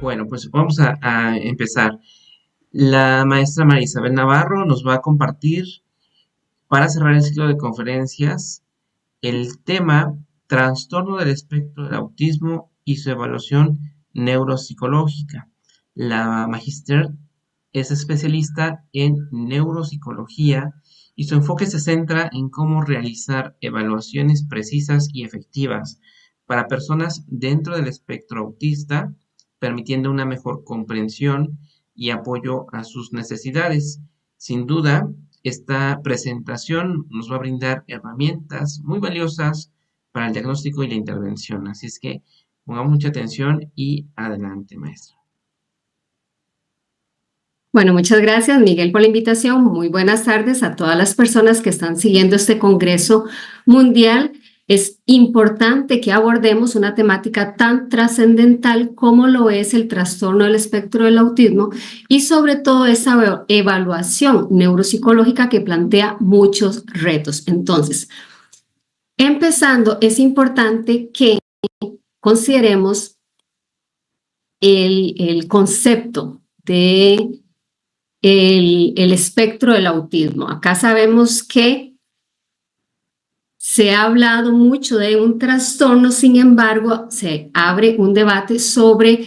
Bueno, pues vamos a empezar. La maestra María Isabel Navarro nos va a compartir, para cerrar el ciclo de conferencias, el tema trastorno del espectro del autismo y su evaluación neuropsicológica. La magíster es especialista en neuropsicología y su enfoque se centra en cómo realizar evaluaciones precisas y efectivas para personas dentro del espectro autista, permitiendo una mejor comprensión y apoyo a sus necesidades. Sin duda, esta presentación nos va a brindar herramientas muy valiosas para el diagnóstico y la intervención. Así es que pongamos mucha atención y adelante, maestra. Bueno, muchas gracias, Miguel, por la invitación. Muy buenas tardes a todas las personas que están siguiendo este Congreso Mundial. Es importante que abordemos una temática tan trascendental como lo es el trastorno del espectro del autismo y sobre todo esa evaluación neuropsicológica que plantea muchos retos. Entonces, empezando, es importante que consideremos el concepto de el espectro del autismo. Acá sabemos que se ha hablado mucho de un trastorno, sin embargo, se abre un debate sobre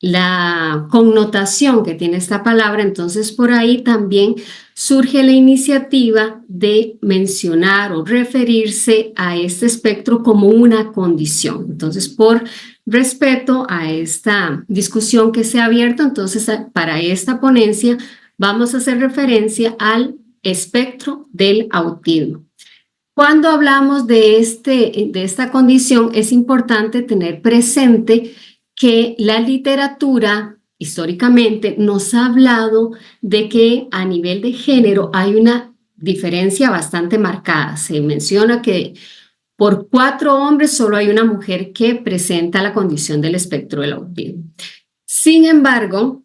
la connotación que tiene esta palabra, entonces por ahí también surge la iniciativa de mencionar o referirse a este espectro como una condición. Entonces, por respeto a esta discusión que se ha abierto, entonces para esta ponencia vamos a hacer referencia al espectro del autismo. Cuando hablamos de esta condición, es importante tener presente que la literatura históricamente nos ha hablado de que a nivel de género hay una diferencia bastante marcada. Se menciona que por 4 hombres solo hay una mujer que presenta la condición del espectro del autismo. Sin embargo,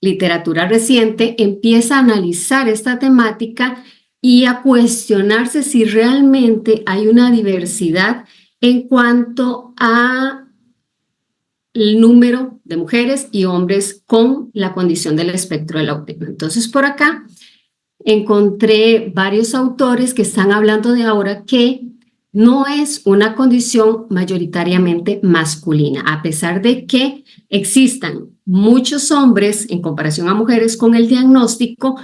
literatura reciente empieza a analizar esta temática y a cuestionarse si realmente hay una diversidad en cuanto a el número de mujeres y hombres con la condición del espectro del autismo. Entonces, por acá encontré varios autores que están hablando de ahora que no es una condición mayoritariamente masculina, a pesar de que existan muchos hombres en comparación a mujeres con el diagnóstico.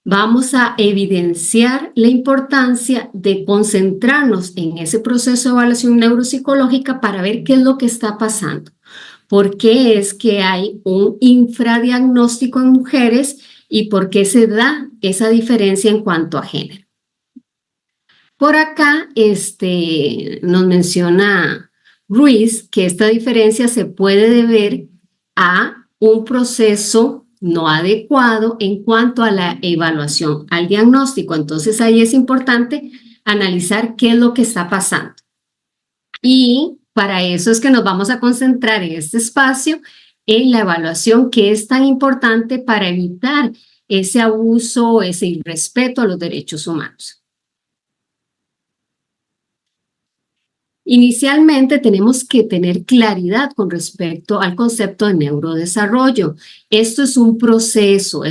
Vamos a evidenciar la importancia de concentrarnos en ese proceso de evaluación neuropsicológica para ver qué es lo que está pasando. ¿Por qué es que hay un infradiagnóstico en mujeres y por qué se da esa diferencia en cuanto a género? Por acá nos menciona Ruiz que esta diferencia se puede deber a un proceso no adecuado en cuanto a la evaluación, al diagnóstico. Entonces ahí es importante analizar qué es lo que está pasando. Y para eso es que nos vamos a concentrar en este espacio en la evaluación que es tan importante para evitar ese abuso, ese irrespeto a los derechos humanos. Inicialmente tenemos que tener claridad con respecto al concepto de neurodesarrollo. Esto es un proceso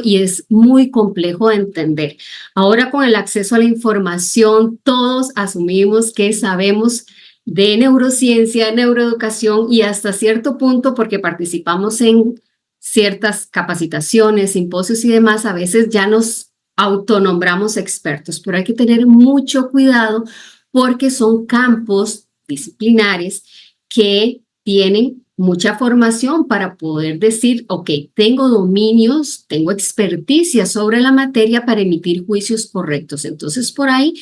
y es muy complejo de entender. Ahora con el acceso a la información, todos asumimos que sabemos de neurociencia, neuroeducación y hasta cierto punto, porque participamos en ciertas capacitaciones, simposios y demás, a veces ya nos autonombramos expertos, pero hay que tener mucho cuidado porque son campos disciplinares que tienen mucha formación para poder decir, ok, tengo dominios, tengo experticia sobre la materia para emitir juicios correctos. Entonces, por ahí,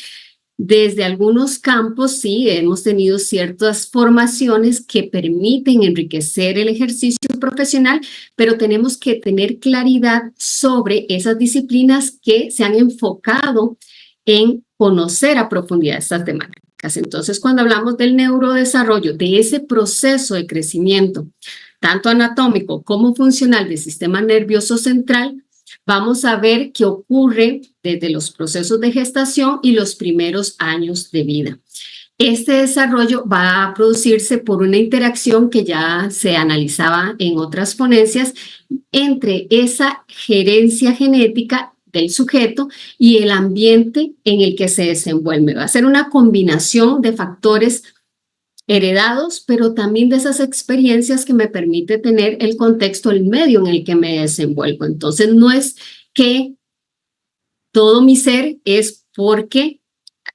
desde algunos campos, sí, hemos tenido ciertas formaciones que permiten enriquecer el ejercicio profesional, pero tenemos que tener claridad sobre esas disciplinas que se han enfocado en conocer a profundidad estas temáticas. Entonces, cuando hablamos del neurodesarrollo, de ese proceso de crecimiento, tanto anatómico como funcional del sistema nervioso central, vamos a ver qué ocurre desde los procesos de gestación y los primeros años de vida. Este desarrollo va a producirse por una interacción que ya se analizaba en otras ponencias entre esa gerencia genética del sujeto y el ambiente en el que se desenvuelve. Va a ser una combinación de factores heredados, pero también de esas experiencias que me permite tener el contexto, el medio en el que me desenvuelvo. Entonces, no es que todo mi ser es porque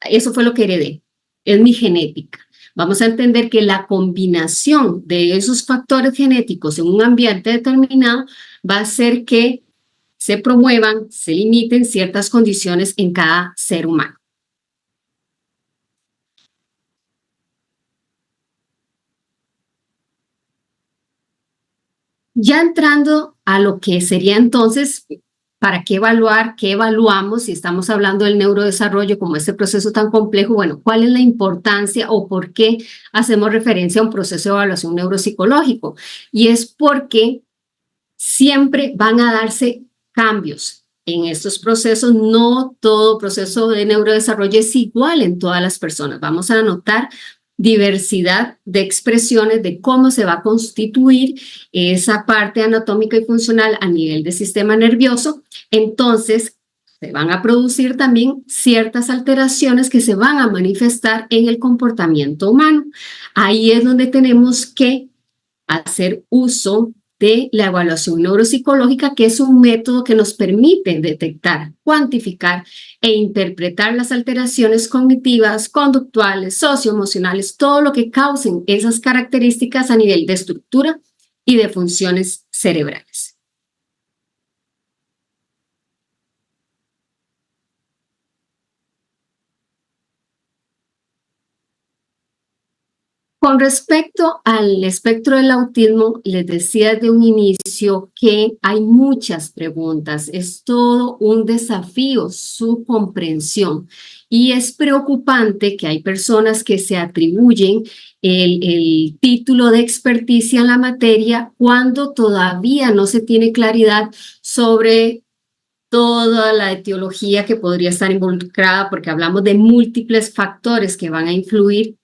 eso fue lo que heredé, es mi genética. Vamos a entender que la combinación de esos factores genéticos en un ambiente determinado va a hacer que se promuevan, se limiten ciertas condiciones en cada ser humano. Ya entrando a lo que sería entonces, ¿para qué evaluar? ¿Qué evaluamos? Si estamos hablando del neurodesarrollo como este proceso tan complejo, bueno, ¿cuál es la importancia o por qué hacemos referencia a un proceso de evaluación neuropsicológico? Y es porque siempre van a darse cambios en estos procesos. No todo proceso de neurodesarrollo es igual en todas las personas. Vamos a notar diversidad de expresiones de cómo se va a constituir esa parte anatómica y funcional a nivel del sistema nervioso. Entonces, se van a producir también ciertas alteraciones que se van a manifestar en el comportamiento humano. Ahí es donde tenemos que hacer uso de la evaluación neuropsicológica, que es un método que nos permite detectar, cuantificar e interpretar las alteraciones cognitivas, conductuales, socioemocionales, todo lo que causen esas características a nivel de estructura y de funciones cerebrales. Con respecto al espectro del autismo, les decía desde un inicio que hay muchas preguntas, es todo un desafío su comprensión y es preocupante que hay personas que se atribuyen el título de experticia en la materia cuando todavía no se tiene claridad sobre toda la etiología que podría estar involucrada, porque hablamos de múltiples factores que van a influir.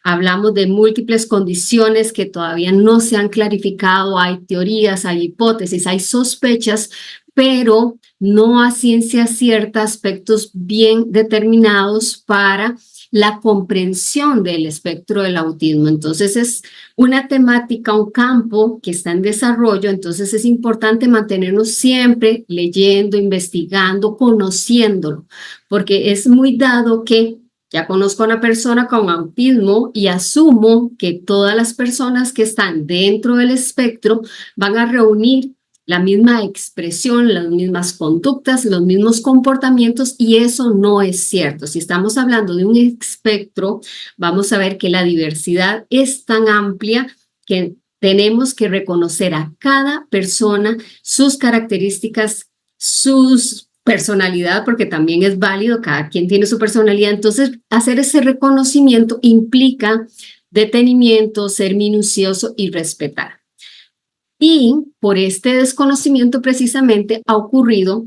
Hablamos de múltiples condiciones que todavía no se han clarificado, hay teorías, hay hipótesis, hay sospechas, pero no a ciencia cierta aspectos bien determinados para la comprensión del espectro del autismo. Entonces es una temática, un campo que está en desarrollo, entonces es importante mantenernos siempre leyendo, investigando, conociéndolo, porque es muy dado que ya conozco a una persona con autismo y asumo que todas las personas que están dentro del espectro van a reunir la misma expresión, las mismas conductas, los mismos comportamientos, y eso no es cierto. Si estamos hablando de un espectro, vamos a ver que la diversidad es tan amplia que tenemos que reconocer a cada persona sus características, sus personalidad, porque también es válido, cada quien tiene su personalidad. Entonces, hacer ese reconocimiento implica detenimiento, ser minucioso y respetar. Y por este desconocimiento precisamente ha ocurrido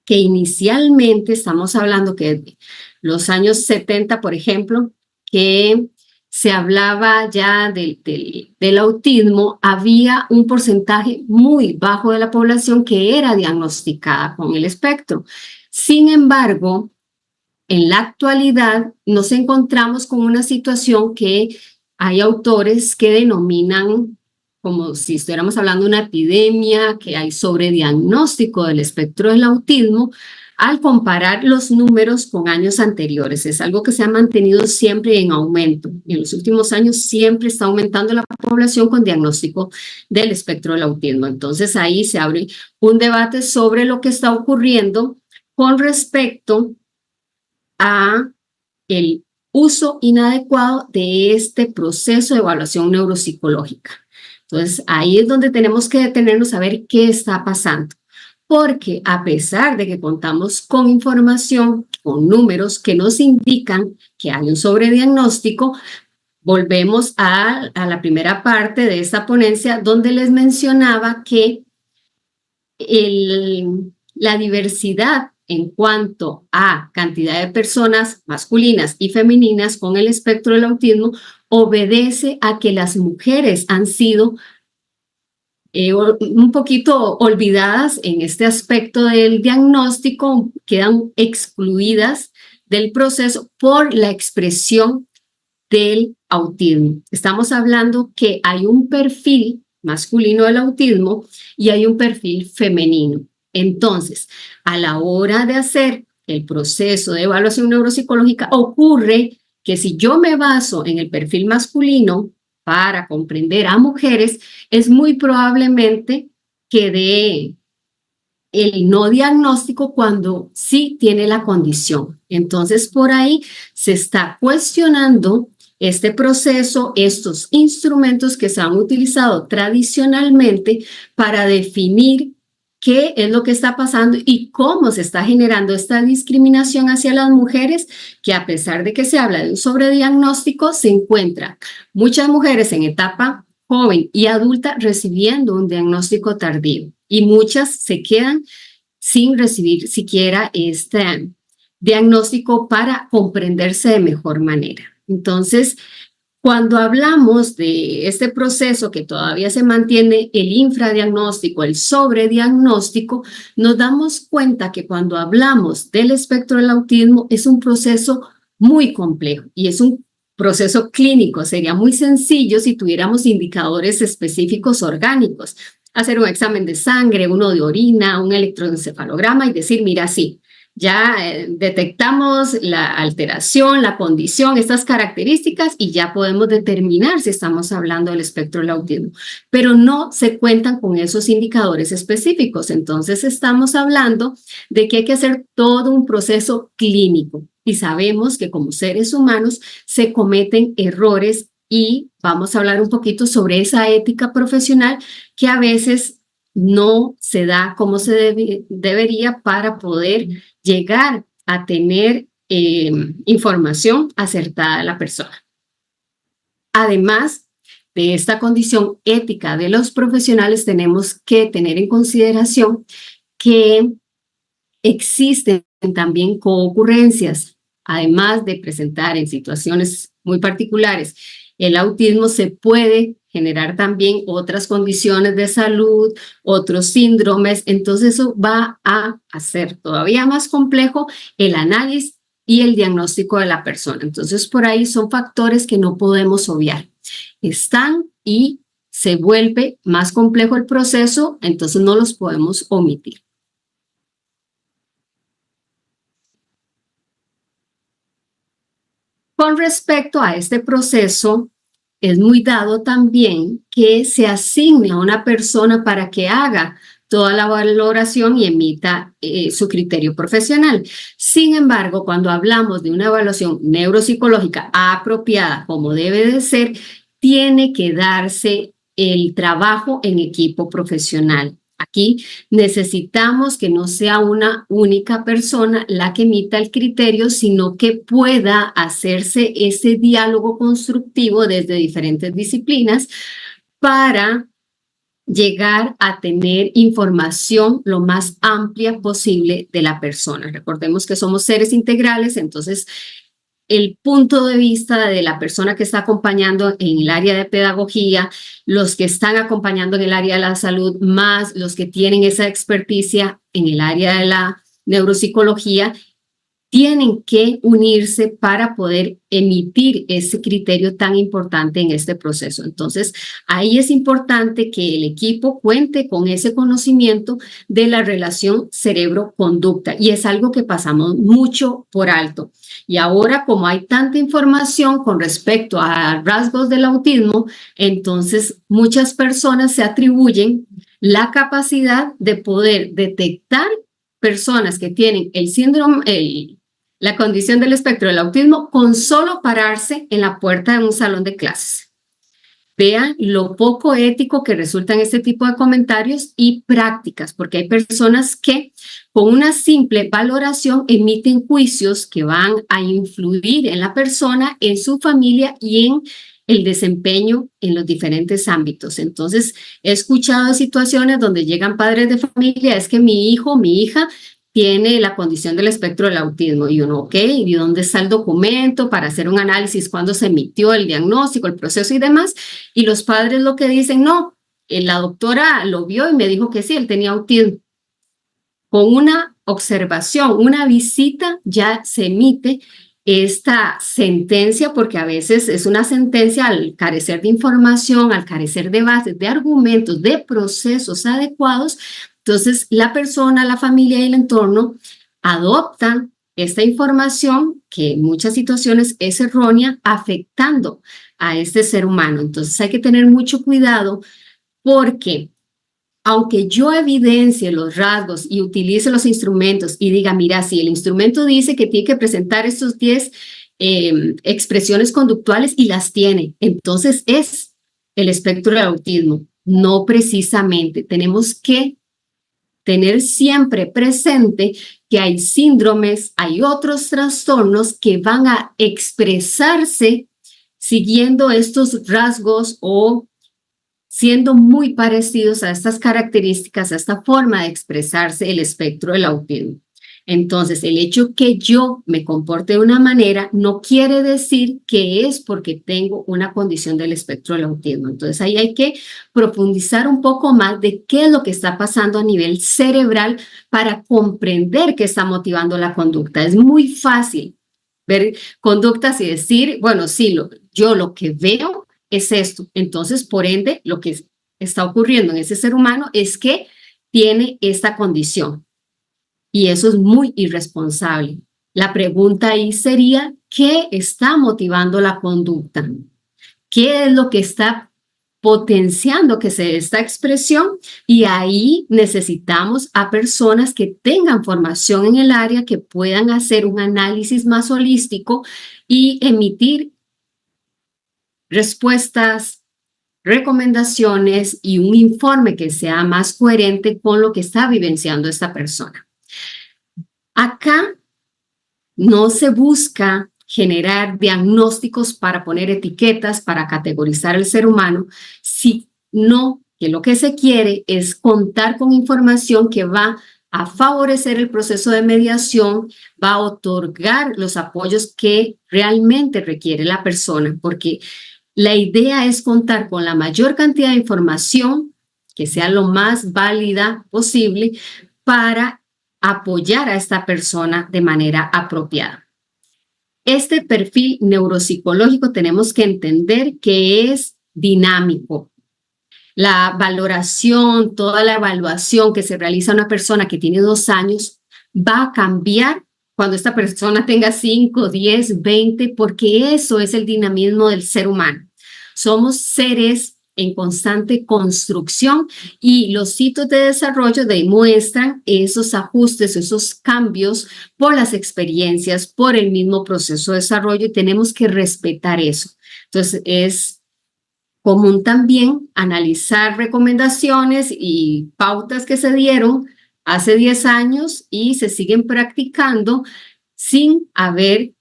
que inicialmente estamos hablando que de los años 70, por ejemplo, que se hablaba ya del autismo, había un porcentaje muy bajo de la población que era diagnosticada con el espectro. Sin embargo, en la actualidad nos encontramos con una situación que hay autores que denominan como si estuviéramos hablando de una epidemia, que hay sobrediagnóstico del espectro del autismo, al comparar los números con años anteriores. Es algo que se ha mantenido siempre en aumento. En los últimos años siempre está aumentando la población con diagnóstico del espectro del autismo. Entonces ahí se abre un debate sobre lo que está ocurriendo con respecto a el uso inadecuado de este proceso de evaluación neuropsicológica. Entonces, ahí es donde tenemos que detenernos a ver qué está pasando. Porque a pesar de que contamos con información, con números que nos indican que hay un sobrediagnóstico, volvemos a la primera parte de esta ponencia donde les mencionaba que la diversidad en cuanto a cantidad de personas masculinas y femeninas con el espectro del autismo obedece a que las mujeres han sido un poquito olvidadas en este aspecto del diagnóstico, quedan excluidas del proceso por la expresión del autismo. Estamos hablando que hay un perfil masculino del autismo y hay un perfil femenino. Entonces, a la hora de hacer el proceso de evaluación neuropsicológica, ocurre que si yo me baso en el perfil masculino para comprender a mujeres, es muy probablemente que dé el no diagnóstico cuando sí tiene la condición. Entonces, por ahí se está cuestionando este proceso, estos instrumentos que se han utilizado tradicionalmente para definir qué es lo que está pasando y cómo se está generando esta discriminación hacia las mujeres, que a pesar de que se habla de un sobrediagnóstico, se encuentran muchas mujeres en etapa joven y adulta recibiendo un diagnóstico tardío y muchas se quedan sin recibir siquiera este diagnóstico para comprenderse de mejor manera. Entonces, cuando hablamos de este proceso que todavía se mantiene, el infradiagnóstico, el sobrediagnóstico, nos damos cuenta que cuando hablamos del espectro del autismo es un proceso muy complejo y es un proceso clínico. Sería muy sencillo si tuviéramos indicadores específicos orgánicos, hacer un examen de sangre, uno de orina, un electroencefalograma y decir, mira, sí, ya detectamos la alteración, la condición, estas características y ya podemos determinar si estamos hablando del espectro del autismo, pero no se cuentan con esos indicadores específicos. Entonces estamos hablando de que hay que hacer todo un proceso clínico y sabemos que como seres humanos se cometen errores y vamos a hablar un poquito sobre esa ética profesional que a veces no se da como se debería para poder llegar a tener información acertada de la persona. Además de esta condición ética de los profesionales, tenemos que tener en consideración que existen también coocurrencias. Además de presentar en situaciones muy particulares el autismo, se puede generar también otras condiciones de salud, otros síndromes. Entonces eso va a hacer todavía más complejo el análisis y el diagnóstico de la persona. Entonces por ahí son factores que no podemos obviar. Están y se vuelve más complejo el proceso, entonces no los podemos omitir. Con respecto a este proceso, es muy dado también que se asigne a una persona para que haga toda la valoración y emita su criterio profesional. Sin embargo, cuando hablamos de una evaluación neuropsicológica apropiada, como debe de ser, tiene que darse el trabajo en equipo profesional. Aquí necesitamos que no sea una única persona la que emita el criterio, sino que pueda hacerse ese diálogo constructivo desde diferentes disciplinas para llegar a tener información lo más amplia posible de la persona. Recordemos que somos seres integrales, entonces el punto de vista de la persona que está acompañando en el área de pedagogía, los que están acompañando en el área de la salud, más los que tienen esa experticia en el área de la neuropsicología, tienen que unirse para poder emitir ese criterio tan importante en este proceso. Entonces, ahí es importante que el equipo cuente con ese conocimiento de la relación cerebro-conducta y es algo que pasamos mucho por alto. Y ahora, como hay tanta información con respecto a rasgos del autismo, entonces muchas personas se atribuyen la capacidad de poder detectar personas que tienen el síndrome, la condición del espectro del autismo con solo pararse en la puerta de un salón de clases. Vean lo poco ético que resultan este tipo de comentarios y prácticas, porque hay personas que con una simple valoración emiten juicios que van a influir en la persona, en su familia y en el desempeño en los diferentes ámbitos. Entonces, he escuchado situaciones donde llegan padres de familia, es que mi hijo, mi hija tiene la condición del espectro del autismo. Y uno, ok, ¿y dónde está el documento para hacer un análisis? ¿Cuándo se emitió el diagnóstico, el proceso y demás? Y los padres lo que dicen, no, la doctora lo vio y me dijo que sí, él tenía autismo. Con una observación, una visita, ya se emite esta sentencia, porque a veces es una sentencia al carecer de información, al carecer de bases, de argumentos, de procesos adecuados. Entonces, la persona, la familia y el entorno adoptan esta información que en muchas situaciones es errónea, afectando a este ser humano. Entonces, hay que tener mucho cuidado porque aunque yo evidencie los rasgos y utilice los instrumentos y diga, mira, si el instrumento dice que tiene que presentar estos 10 expresiones conductuales y las tiene, entonces es el espectro del autismo. No precisamente. Tenemos que tener siempre presente que hay síndromes, hay otros trastornos que van a expresarse siguiendo estos rasgos o siendo muy parecidos a estas características, a esta forma de expresarse el espectro del autismo. Entonces, el hecho que yo me comporte de una manera no quiere decir que es porque tengo una condición del espectro del autismo. Entonces, ahí hay que profundizar un poco más de qué es lo que está pasando a nivel cerebral para comprender qué está motivando la conducta. Es muy fácil ver conductas y decir, bueno, sí, yo lo que veo es esto. Entonces, por ende, lo que está ocurriendo en ese ser humano es que tiene esta condición. Y eso es muy irresponsable. La pregunta ahí sería, ¿qué está motivando la conducta? ¿Qué es lo que está potenciando que se dé esta expresión? Y ahí necesitamos a personas que tengan formación en el área, que puedan hacer un análisis más holístico y emitir respuestas, recomendaciones y un informe que sea más coherente con lo que está vivenciando esta persona. Acá no se busca generar diagnósticos para poner etiquetas, para categorizar al ser humano, sino que lo que se quiere es contar con información que va a favorecer el proceso de mediación, va a otorgar los apoyos que realmente requiere la persona, porque la idea es contar con la mayor cantidad de información que sea lo más válida posible para apoyar a esta persona de manera apropiada. Este perfil neuropsicológico tenemos que entender que es dinámico. La valoración, toda la evaluación que se realiza a una persona que tiene 2 años va a cambiar cuando esta persona tenga 5, 10, 20, porque eso es el dinamismo del ser humano. Somos seres en constante construcción y los hitos de desarrollo demuestran esos ajustes, esos cambios por las experiencias, por el mismo proceso de desarrollo y tenemos que respetar eso. Entonces, es común también analizar recomendaciones y pautas que se dieron hace 10 años y se siguen practicando sin haber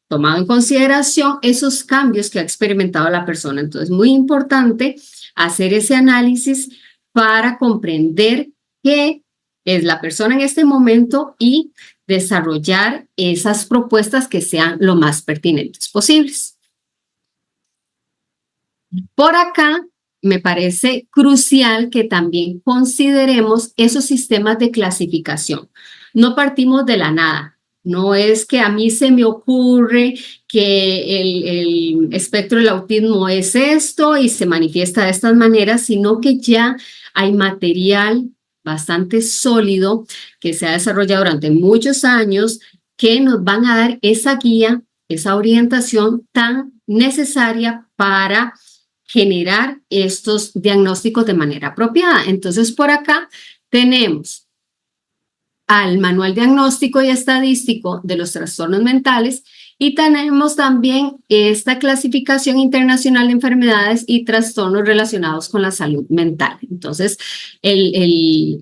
tomado en consideración esos cambios que ha experimentado la persona. Entonces, muy importante hacer ese análisis para comprender qué es la persona en este momento y desarrollar esas propuestas que sean lo más pertinentes posibles. Por acá, me parece crucial que también consideremos esos sistemas de clasificación. No partimos de la nada. No es que a mí se me ocurre que el espectro del autismo es esto y se manifiesta de estas maneras, sino que ya hay material bastante sólido que se ha desarrollado durante muchos años que nos van a dar esa guía, esa orientación tan necesaria para generar estos diagnósticos de manera apropiada. Entonces, por acá tenemos al Manual Diagnóstico y Estadístico de los Trastornos Mentales y tenemos también esta clasificación internacional de enfermedades y trastornos relacionados con la salud mental. Entonces, el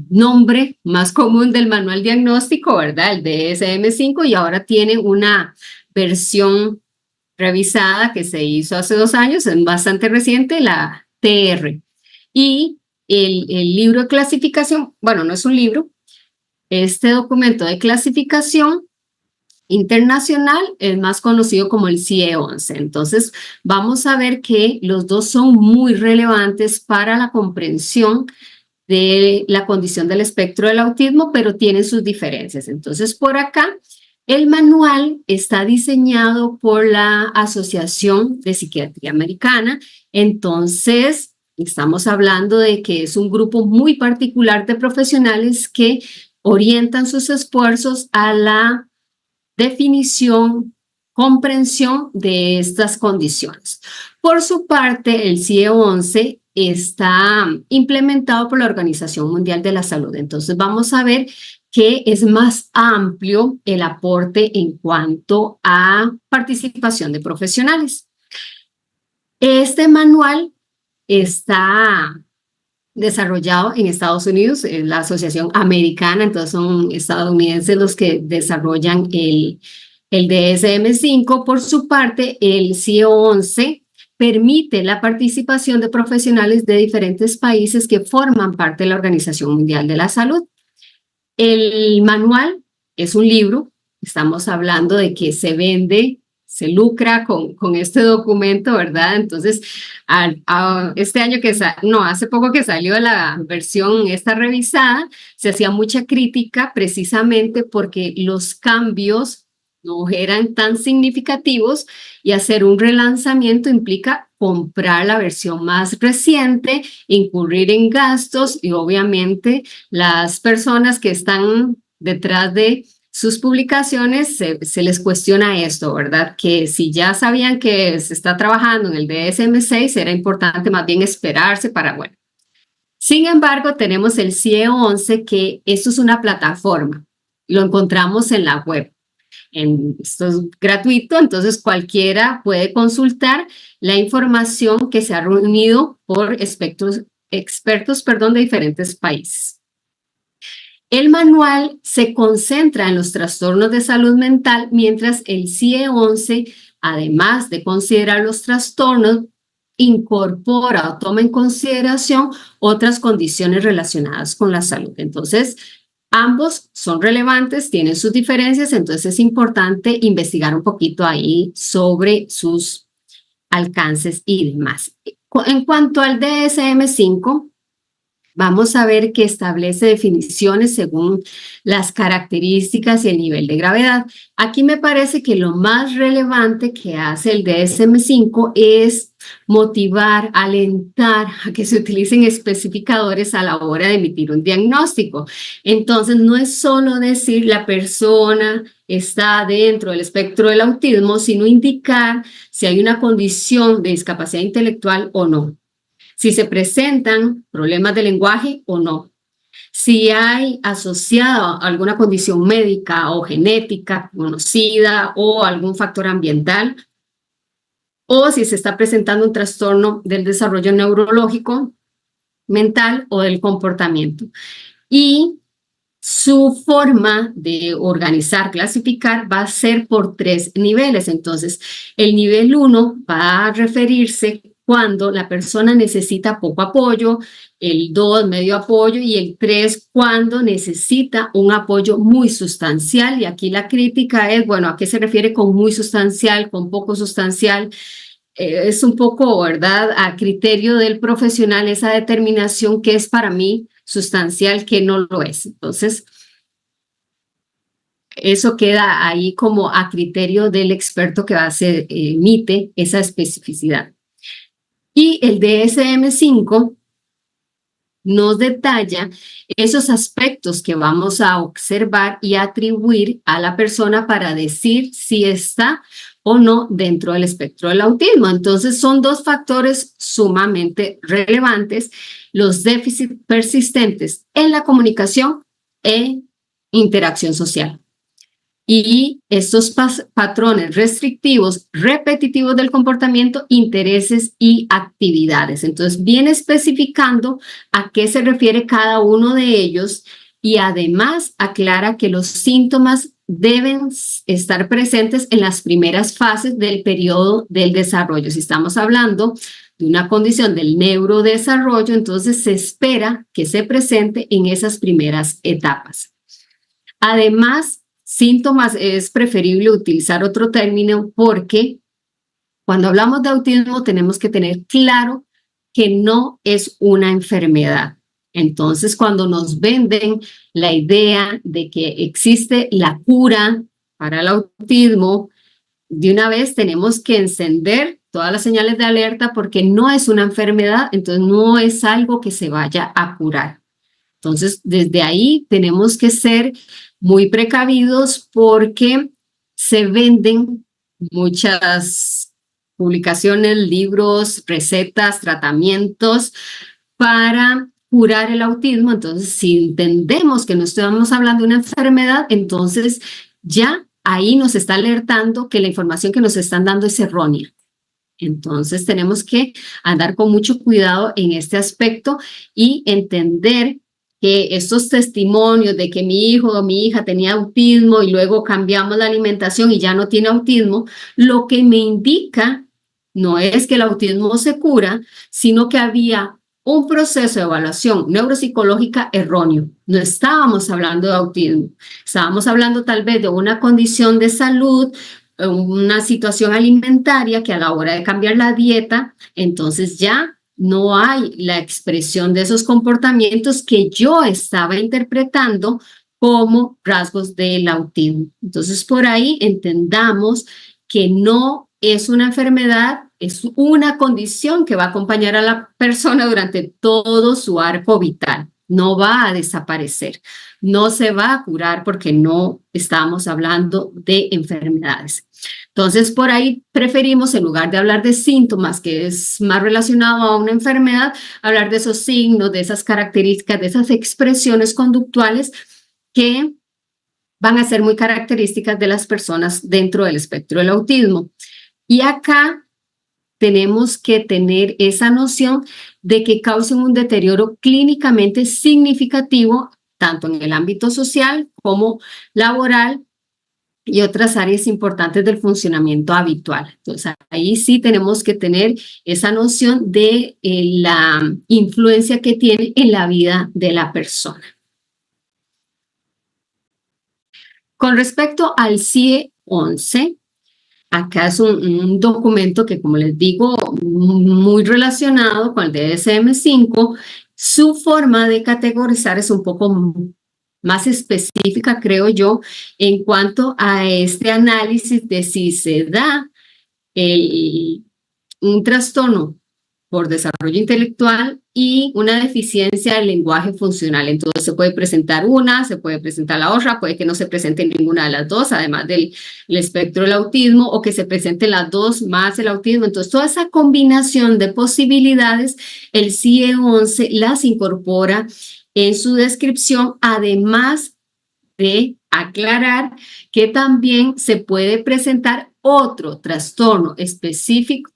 nombre más común del Manual Diagnóstico, ¿verdad? El DSM-5 y ahora tiene una versión revisada que se hizo hace 2 años, es bastante reciente, la TR. Y el libro de clasificación, bueno, no es un libro, Este documento de clasificación internacional es más conocido como el CIE-11. Entonces, vamos a ver que los dos son muy relevantes para la comprensión de la condición del espectro del autismo, pero tienen sus diferencias. Entonces, por acá, el manual está diseñado por la Asociación de Psiquiatría Americana. Entonces, estamos hablando de que es un grupo muy particular de profesionales que orientan sus esfuerzos a la definición, comprensión de estas condiciones. Por su parte, el CIE-11 está implementado por la Organización Mundial de la Salud. Entonces, vamos a ver que es más amplio el aporte en cuanto a participación de profesionales. Este manual está desarrollado en Estados Unidos, en la Asociación Americana, entonces son estadounidenses los que desarrollan el DSM-5. Por su parte, el CIE-11 permite la participación de profesionales de diferentes países que forman parte de la Organización Mundial de la Salud. El manual es un libro, estamos hablando de que se vende, se lucra con este documento, ¿verdad? Entonces, este año hace poco que salió la versión esta revisada, se hacía mucha crítica precisamente porque los cambios no eran tan significativos y hacer un relanzamiento implica comprar la versión más reciente, incurrir en gastos y obviamente las personas que están detrás de sus publicaciones se les cuestiona esto, ¿verdad? Que si ya sabían que se está trabajando en el DSM-6, era importante más bien esperarse para, bueno. Sin embargo, tenemos el CIE-11, que esto es una plataforma, lo encontramos en la web. Esto es gratuito, entonces cualquiera puede consultar la información que se ha reunido por expertos de diferentes países. El manual se concentra en los trastornos de salud mental, mientras el CIE-11, además de considerar los trastornos, incorpora o toma en consideración otras condiciones relacionadas con la salud. Entonces, ambos son relevantes, tienen sus diferencias, entonces es importante investigar un poquito ahí sobre sus alcances y demás. En cuanto al DSM-5, vamos a ver que establece definiciones según las características y el nivel de gravedad. Aquí me parece que lo más relevante que hace el DSM-5 es motivar, alentar a que se utilicen especificadores a la hora de emitir un diagnóstico. Entonces, no es solo decir la persona está dentro del espectro del autismo, sino indicar si hay una condición de discapacidad intelectual o no, si se presentan problemas de lenguaje o no, si hay asociado alguna condición médica o genética conocida o algún factor ambiental, o si se está presentando un trastorno del desarrollo neurológico, mental o del comportamiento. Y su forma de organizar, clasificar, va a ser por 3 niveles. Entonces, el nivel 1 va a referirse cuando la persona necesita poco apoyo, el 2 medio apoyo y el 3 cuando necesita un apoyo muy sustancial. Y aquí la crítica es, bueno, ¿a qué se refiere con muy sustancial, con poco sustancial? Es un poco, ¿verdad?, a criterio del profesional esa determinación que es para mí sustancial, que no lo es. Entonces, eso queda ahí como a criterio del experto que emite esa especificidad. Y el DSM-5 nos detalla esos aspectos que vamos a observar y atribuir a la persona para decir si está o no dentro del espectro del autismo. Entonces, son 2 factores sumamente relevantes: los déficits persistentes en la comunicación e interacción social. Y estos patrones restrictivos, repetitivos del comportamiento, intereses y actividades. Entonces, viene especificando a qué se refiere cada uno de ellos y además aclara que los síntomas deben estar presentes en las primeras fases del periodo del desarrollo. Si estamos hablando de una condición del neurodesarrollo, entonces se espera que se presente en esas primeras etapas. Además, síntomas es preferible utilizar otro término porque cuando hablamos de autismo tenemos que tener claro que no es una enfermedad. Entonces, cuando nos venden la idea de que existe la cura para el autismo, de una vez tenemos que encender todas las señales de alerta porque no es una enfermedad, entonces no es algo que se vaya a curar. Entonces, desde ahí tenemos que ser muy precavidos porque se venden muchas publicaciones, libros, recetas, tratamientos para curar el autismo. Entonces, si entendemos que no estamos hablando de una enfermedad, entonces ya ahí nos está alertando que la información que nos están dando es errónea. Entonces, tenemos que andar con mucho cuidado en este aspecto y entender que estos testimonios de que mi hijo o mi hija tenía autismo y luego cambiamos la alimentación y ya no tiene autismo, lo que me indica no es que el autismo se cura, sino que había un proceso de evaluación neuropsicológica erróneo. No estábamos hablando de autismo, estábamos hablando tal vez de una condición de salud, una situación alimentaria que a la hora de cambiar la dieta, entonces ya no hay la expresión de esos comportamientos que yo estaba interpretando como rasgos del autismo. Entonces, por ahí entendamos que no es una enfermedad, es una condición que va a acompañar a la persona durante todo su arco vital. No va a desaparecer, no se va a curar porque no estamos hablando de enfermedades. Entonces, por ahí preferimos, en lugar de hablar de síntomas, que es más relacionado a una enfermedad, hablar de esos signos, de esas características, de esas expresiones conductuales que van a ser muy características de las personas dentro del espectro del autismo. Y acá tenemos que tener esa noción de que causen un deterioro clínicamente significativo, tanto en el ámbito social como laboral y otras áreas importantes del funcionamiento habitual. Entonces, ahí sí tenemos que tener esa noción de la influencia que tiene en la vida de la persona. Con respecto al CIE-11, acá es un documento que, como les digo, muy relacionado con el DSM-5. Su forma de categorizar es un poco más específica, creo yo, en cuanto a este análisis de si se da un trastorno por desarrollo intelectual y una deficiencia del lenguaje funcional. Entonces se puede presentar una, se puede presentar la otra, puede que no se presente ninguna de las dos, además del espectro del autismo, o que se presenten las dos más el autismo. Entonces toda esa combinación de posibilidades, el CIE-11 las incorpora en su descripción, además de aclarar que también se puede presentar otro trastorno especificado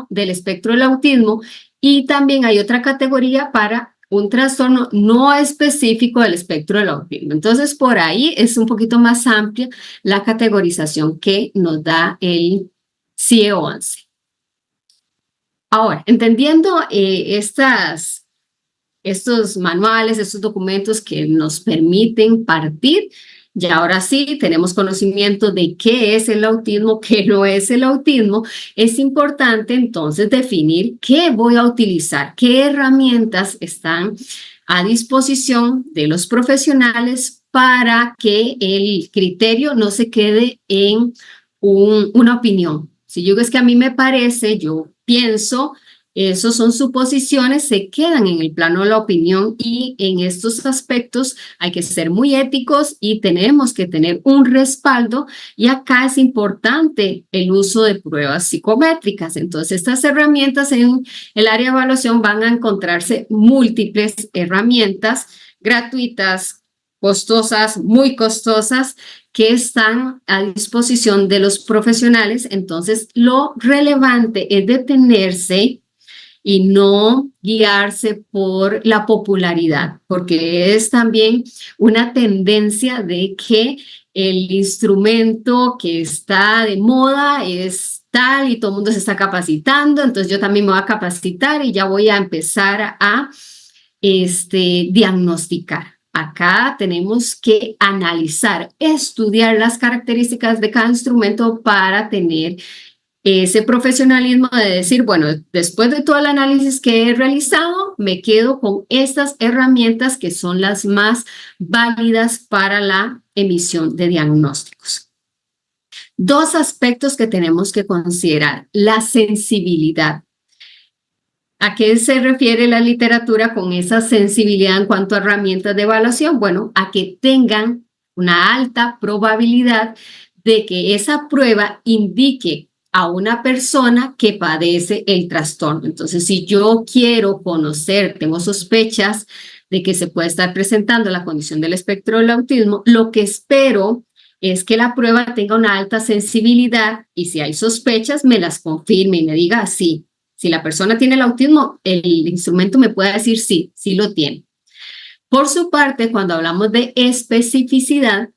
del espectro del autismo, y también hay otra categoría para un trastorno no específico del espectro del autismo. Entonces, por ahí es un poquito más amplia la categorización que nos da el CIE-11. Ahora, entendiendo estos manuales, estos documentos que nos permiten partir, y ahora sí tenemos conocimiento de qué es el autismo, qué no es el autismo. Es importante entonces definir qué voy a utilizar, qué herramientas están a disposición de los profesionales para que el criterio no se quede en una opinión. Si yo es que a mí me parece, yo pienso, esos son suposiciones, se quedan en el plano de la opinión, y en estos aspectos hay que ser muy éticos y tenemos que tener un respaldo, y acá es importante el uso de pruebas psicométricas. Entonces, estas herramientas en el área de evaluación van a encontrarse múltiples herramientas gratuitas, costosas, muy costosas, que están a disposición de los profesionales. Entonces, lo relevante es detenerse y no guiarse por la popularidad, porque es también una tendencia de que el instrumento que está de moda es tal y todo el mundo se está capacitando, entonces yo también me voy a capacitar y ya voy a empezar a diagnosticar. acá tenemos que analizar, estudiar las características de cada instrumento para tener ese profesionalismo de decir, bueno, después de todo el análisis que he realizado, me quedo con estas herramientas que son las más válidas para la emisión de diagnósticos. Dos aspectos que tenemos que considerar: la sensibilidad. ¿A qué se refiere la literatura con esa sensibilidad en cuanto a herramientas de evaluación? Bueno, a que tengan una alta probabilidad de que esa prueba indique a una persona que padece el trastorno. Entonces, si yo quiero conocer, tengo sospechas de que se puede estar presentando la condición del espectro del autismo, lo que espero es que la prueba tenga una alta sensibilidad y si hay sospechas, me las confirme y me diga sí. Si la persona tiene el autismo, el instrumento me puede decir sí, sí lo tiene. Por su parte, cuando hablamos de especificidad,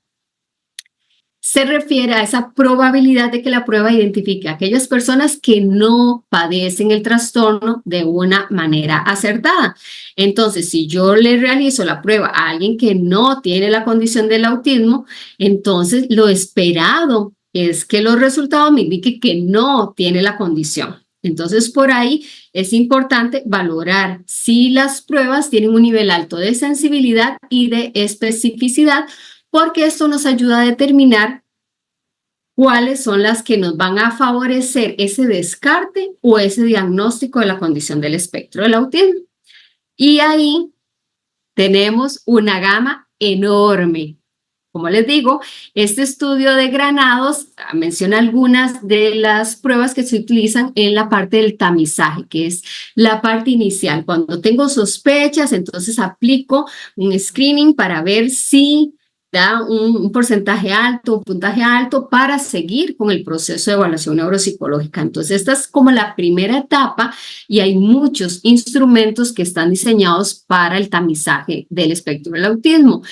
se refiere a esa probabilidad de que la prueba identifique a aquellas personas que no padecen el trastorno de una manera acertada. Entonces, si yo le realizo la prueba a alguien que no tiene la condición del autismo, entonces lo esperado es que los resultados me indiquen que no tiene la condición. Entonces, por ahí es importante valorar si las pruebas tienen un nivel alto de sensibilidad y de especificidad, porque esto nos ayuda a determinar cuáles son las que nos van a favorecer ese descarte o ese diagnóstico de la condición del espectro del autismo. Y ahí tenemos una gama enorme. Como les digo, este estudio de Granados menciona algunas de las pruebas que se utilizan en la parte del tamizaje, que es la parte inicial. Cuando tengo sospechas, entonces aplico un screening para ver si da un porcentaje alto, un puntaje alto para seguir con el proceso de evaluación neuropsicológica. Entonces, esta es como la primera etapa y hay muchos instrumentos que están diseñados para el tamizaje del espectro del autismo.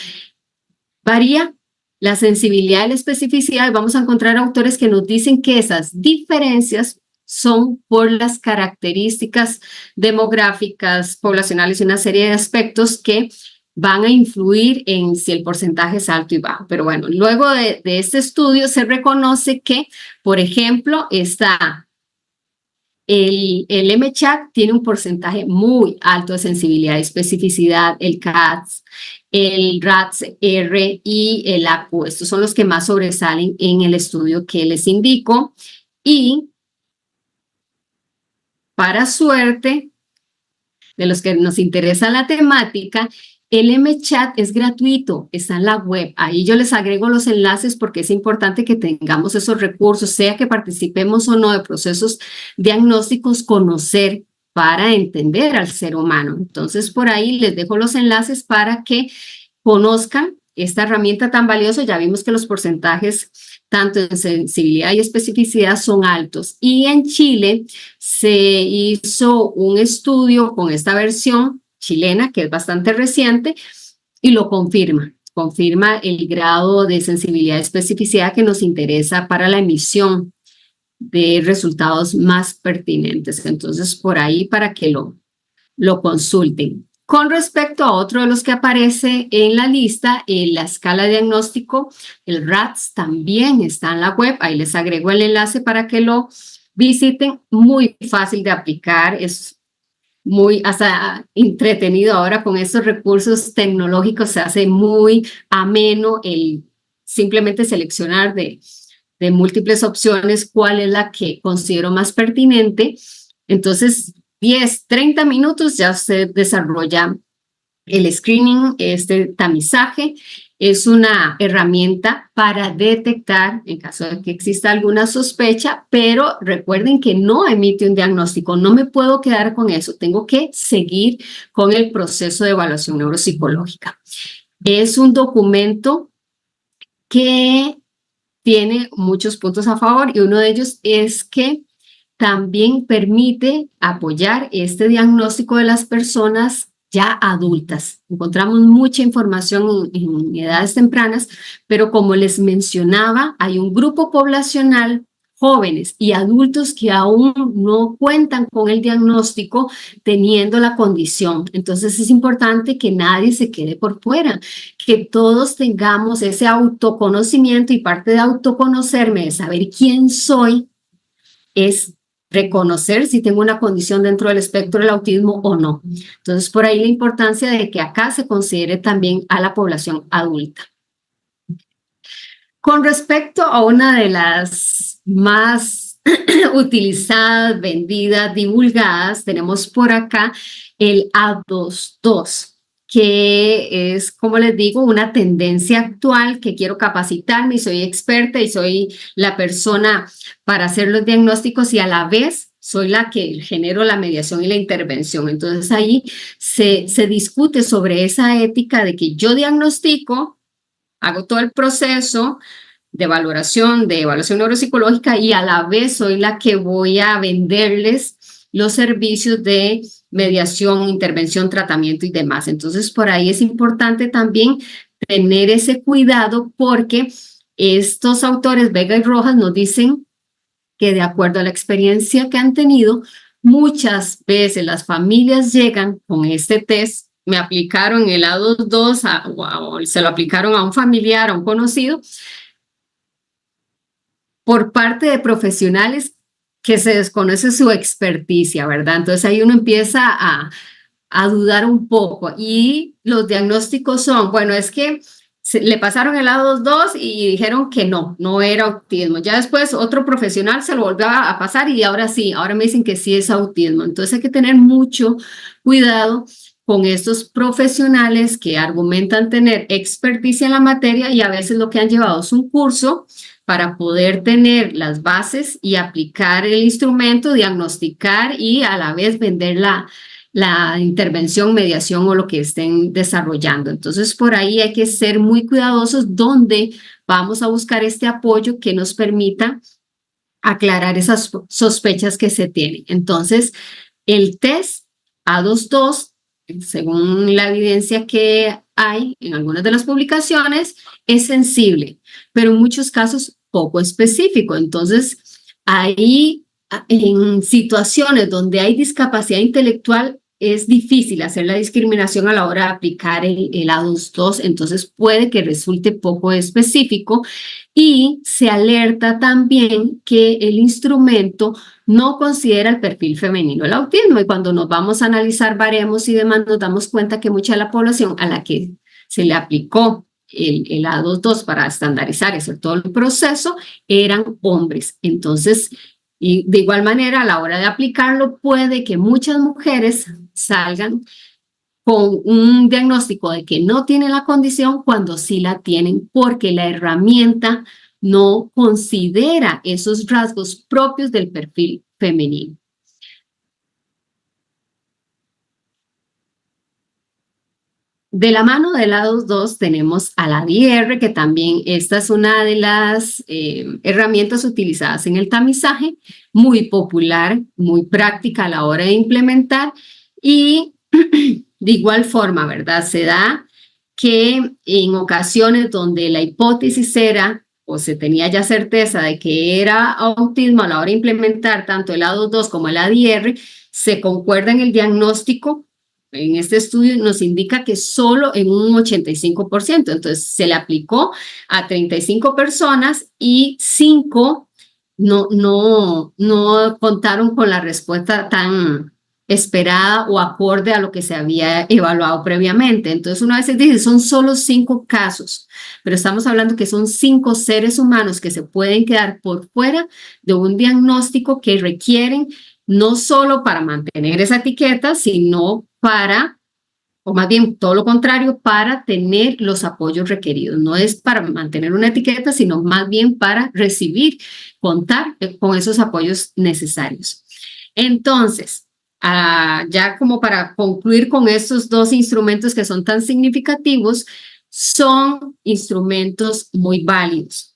Varía la sensibilidad y la especificidad. Vamos a encontrar autores que nos dicen que esas diferencias son por las características demográficas, poblacionales y una serie de aspectos que van a influir en si el porcentaje es alto y bajo. Pero bueno, luego de este estudio se reconoce que, por ejemplo, el MCHAT tiene un porcentaje muy alto de sensibilidad y especificidad, el CATS, el RATS-R y el ACU. Estos son los que más sobresalen en el estudio que les indico. Y para suerte de los que nos interesa la temática, el MChat es gratuito, está en la web. Ahí yo les agrego los enlaces porque es importante que tengamos esos recursos, sea que participemos o no de procesos diagnósticos, conocer para entender al ser humano. Entonces, por ahí les dejo los enlaces para que conozcan esta herramienta tan valiosa. Ya vimos que los porcentajes tanto en sensibilidad y especificidad son altos. Y en Chile se hizo un estudio con esta versión chilena, que es bastante reciente, y lo confirma el grado de sensibilidad y especificidad que nos interesa para la emisión de resultados más pertinentes. Entonces, por ahí para que lo consulten. Con respecto a otro de los que aparece en la lista, la escala de diagnóstico, el RATS también está en la web. Ahí les agrego el enlace para que lo visiten. Muy fácil de aplicar, es muy hasta entretenido ahora con estos recursos tecnológicos. Se hace muy ameno el simplemente seleccionar de múltiples opciones cuál es la que considero más pertinente. Entonces, 10, 30 minutos ya se desarrolla el screening, este tamizaje. Es una herramienta para detectar en caso de que exista alguna sospecha, pero recuerden que no emite un diagnóstico, no me puedo quedar con eso, tengo que seguir con el proceso de evaluación neuropsicológica. Es un documento que tiene muchos puntos a favor y uno de ellos es que también permite apoyar este diagnóstico de las personas ya adultas. Encontramos mucha información en edades tempranas, pero como les mencionaba, hay un grupo poblacional jóvenes y adultos que aún no cuentan con el diagnóstico teniendo la condición. Entonces es importante que nadie se quede por fuera, que todos tengamos ese autoconocimiento, y parte de autoconocerme, de saber quién soy, es reconocer si tengo una condición dentro del espectro del autismo o no. Entonces, por ahí la importancia de que acá se considere también a la población adulta. Con respecto a una de las más utilizadas, vendidas, divulgadas, tenemos por acá el A22, que es, como les digo, una tendencia actual que quiero capacitarme y soy experta y soy la persona para hacer los diagnósticos, y a la vez soy la que genero la mediación y la intervención. Entonces ahí se discute sobre esa ética de que yo diagnostico, hago todo el proceso de evaluación neuropsicológica, y a la vez soy la que voy a venderles los servicios de mediación, intervención, tratamiento y demás. Entonces, por ahí es importante también tener ese cuidado, porque estos autores, Vega y Rojas, nos dicen que de acuerdo a la experiencia que han tenido, muchas veces las familias llegan con este test, me aplicaron el A22, o se lo aplicaron a un familiar, a un conocido, por parte de profesionales que se desconoce su experticia, ¿verdad? Entonces ahí uno empieza a dudar un poco, y los diagnósticos son, bueno, es que le pasaron el A22 y dijeron que no era autismo. Ya después otro profesional se lo volvió a pasar y ahora sí, ahora me dicen que sí es autismo. Entonces hay que tener mucho cuidado con estos profesionales que argumentan tener experticia en la materia, y a veces lo que han llevado es un curso para poder tener las bases y aplicar el instrumento, diagnosticar y a la vez vender la intervención, mediación o lo que estén desarrollando. Entonces, por ahí hay que ser muy cuidadosos donde vamos a buscar este apoyo que nos permita aclarar esas sospechas que se tienen. Entonces, el test A22, según la evidencia que hay en algunas de las publicaciones, es sensible, pero en muchos casos poco específico. Entonces, ahí en situaciones donde hay discapacidad intelectual es difícil hacer la discriminación a la hora de aplicar el A22, entonces puede que resulte poco específico, y se alerta también que el instrumento no considera el perfil femenino del autismo, y cuando nos vamos a analizar baremos y demás nos damos cuenta que mucha de la población a la que se le aplicó el A22 para estandarizar y hacer todo el proceso eran hombres. Entonces, y de igual manera, a la hora de aplicarlo, puede que muchas mujeres salgan con un diagnóstico de que no tienen la condición cuando sí la tienen, porque la herramienta no considera esos rasgos propios del perfil femenino. De la mano del A22 tenemos a la ADR, que también esta es una de las herramientas utilizadas en el tamizaje, muy popular, muy práctica a la hora de implementar, y de igual forma, ¿verdad? Se da que en ocasiones donde la hipótesis era, o se tenía ya certeza de que era autismo, a la hora de implementar tanto el A22 como el ADR, se concuerda en el diagnóstico. En este estudio nos indica que solo en un 85%, entonces se le aplicó a 35 personas y 5 no contaron con la respuesta tan esperada o acorde a lo que se había evaluado previamente. Entonces una vez dice, son solo 5 casos, pero estamos hablando que son 5 seres humanos que se pueden quedar por fuera de un diagnóstico que requieren no solo para mantener esa etiqueta, sino para, o más bien todo lo contrario, para tener los apoyos requeridos. No es para mantener una etiqueta, sino más bien para recibir, contar con esos apoyos necesarios. Entonces, ya como para concluir con estos dos instrumentos que son tan significativos, son instrumentos muy válidos,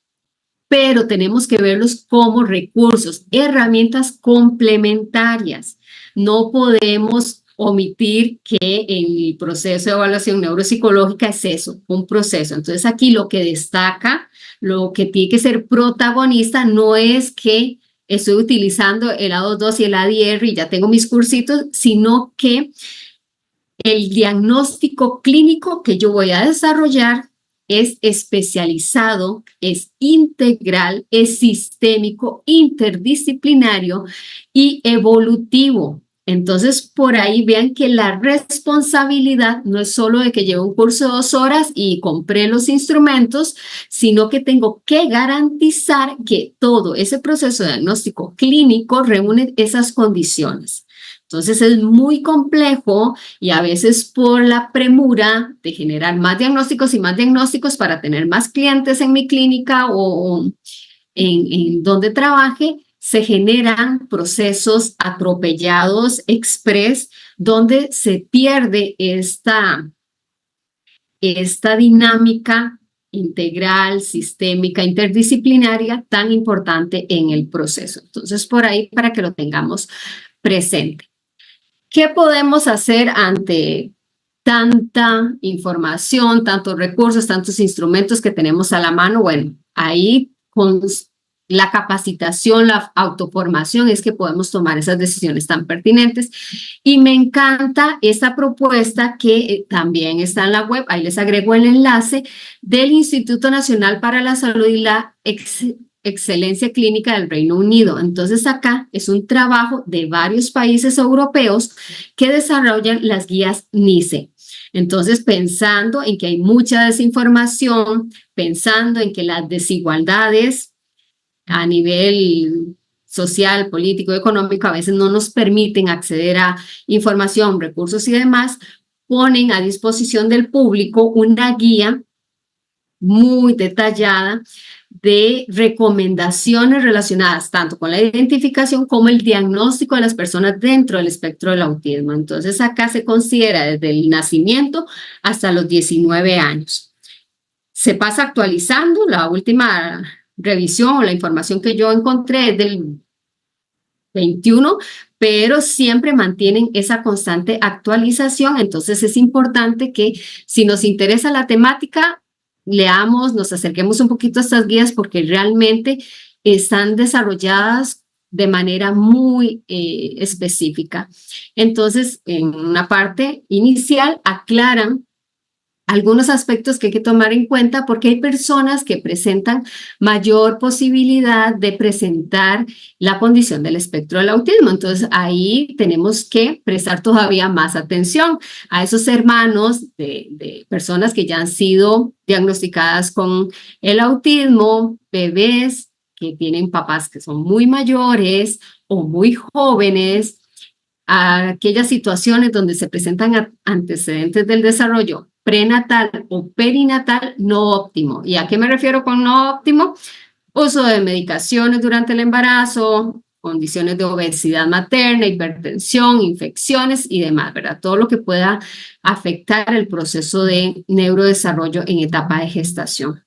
pero tenemos que verlos como recursos, herramientas complementarias. No podemos omitir que el proceso de evaluación neuropsicológica es eso, un proceso. Entonces aquí lo que destaca, lo que tiene que ser protagonista no es que estoy utilizando el A22 y el ADR y ya tengo mis cursitos, sino que el diagnóstico clínico que yo voy a desarrollar es especializado, es integral, es sistémico, interdisciplinario y evolutivo. Entonces, por ahí vean que la responsabilidad no es solo de que llevo un curso de 2 horas y compré los instrumentos, sino que tengo que garantizar que todo ese proceso de diagnóstico clínico reúne esas condiciones. Entonces, es muy complejo y a veces por la premura de generar más diagnósticos y más diagnósticos para tener más clientes en mi clínica o en donde trabaje, se generan procesos atropellados, express, donde se pierde esta dinámica integral, sistémica, interdisciplinaria tan importante en el proceso. Entonces, por ahí para que lo tengamos presente. ¿Qué podemos hacer ante tanta información, tantos recursos, tantos instrumentos que tenemos a la mano? Bueno, ahí con la capacitación, la autoformación es que podemos tomar esas decisiones tan pertinentes. Y me encanta esta propuesta que también está en la web, ahí les agrego el enlace, del Instituto Nacional para la Salud y la Excelencia Clínica del Reino Unido. Entonces acá es un trabajo de varios países europeos que desarrollan las guías NICE. Entonces, pensando en que hay mucha desinformación, pensando en que las desigualdades a nivel social, político, económico a veces no nos permiten acceder a información, recursos y demás, ponen a disposición del público una guía muy detallada de recomendaciones relacionadas tanto con la identificación como el diagnóstico de las personas dentro del espectro del autismo. Entonces, acá se considera desde el nacimiento hasta los 19 años. Se pasa actualizando. La última revisión o la información que yo encontré es del 21, pero siempre mantienen esa constante actualización. Entonces, es importante que si nos interesa la temática, leamos, nos acerquemos un poquito a estas guías porque realmente están desarrolladas de manera muy específica. Entonces, en una parte inicial aclaran algunos aspectos que hay que tomar en cuenta porque hay personas que presentan mayor posibilidad de presentar la condición del espectro del autismo. Entonces, ahí tenemos que prestar todavía más atención a esos hermanos de personas que ya han sido diagnosticadas con el autismo, bebés que tienen papás que son muy mayores o muy jóvenes, a aquellas situaciones donde se presentan antecedentes del desarrollo prenatal o perinatal no óptimo. ¿Y a qué me refiero con no óptimo? Uso de medicaciones durante el embarazo, condiciones de obesidad materna, hipertensión, infecciones y demás, ¿verdad? Todo lo que pueda afectar el proceso de neurodesarrollo en etapa de gestación.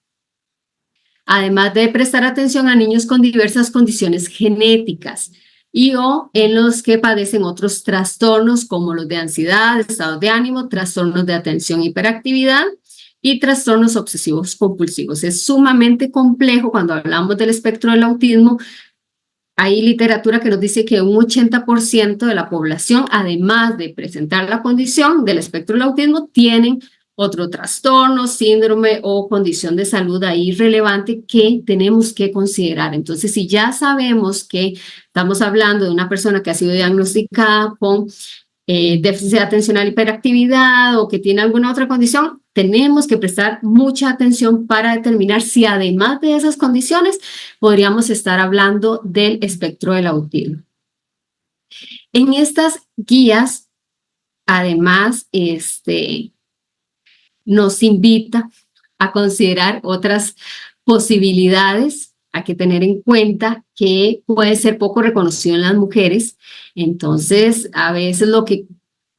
Además de prestar atención a niños con diversas condiciones genéticas y o en los que padecen otros trastornos como los de ansiedad, estados de ánimo, trastornos de atención, hiperactividad y trastornos obsesivos compulsivos. Es sumamente complejo cuando hablamos del espectro del autismo. Hay literatura que nos dice que un 80% de la población, además de presentar la condición del espectro del autismo, tienen otro trastorno, síndrome o condición de salud ahí relevante que tenemos que considerar. Entonces, si ya sabemos que estamos hablando de una persona que ha sido diagnosticada con déficit atencional, hiperactividad o que tiene alguna otra condición, tenemos que prestar mucha atención para determinar si además de esas condiciones podríamos estar hablando del espectro del autismo. En estas guías, además, nos invita a considerar otras posibilidades. Hay que tener en cuenta que puede ser poco reconocido en las mujeres. Entonces, a veces lo que